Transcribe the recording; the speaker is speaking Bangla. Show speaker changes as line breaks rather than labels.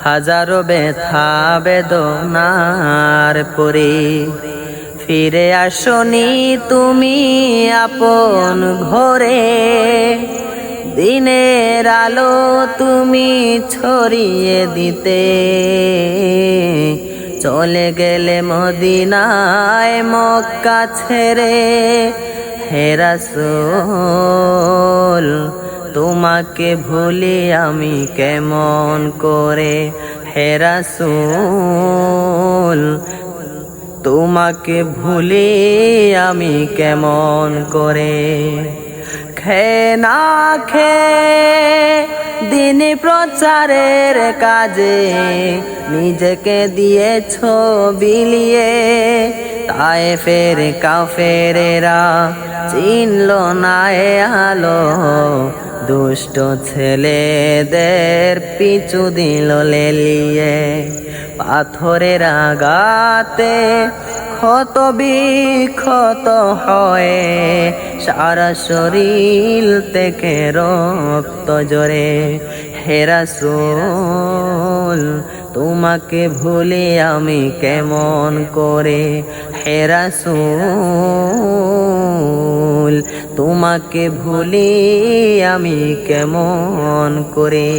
হাজারো ব্যথা বেদনার পরে ফিরে আসনি তুমি আপন ঘরে। দিনের আলো তুমি ছড়িয়ে দিতে চলে গেলে মদিনায় মক্কা ছেড়ে। হে রাসূল তোমাকে ভুলি আমি কেমন করে। হে রাসূল তোমাকে ভুলি আমি কেমন করে। খেয়ে না খেয়ে দিন প্রচারের কাজে নিজেকে দিয়েছ বিলিয়ে। তায়েফের কাফেরেরা চিনল না এ আলো, দুষ্ট ছেলেদের পিছু দিল লেলিয়ে। পাথরের আঘাতে ক্ষত বিক্ষত হয়ে সারা শরীর থেকে রক্ত ঝরে। হে রাসূল তোমাকে ভুলি আমি কেমন করে। হে রাসূল তোমাকে ভুলি আমি কেমন করে।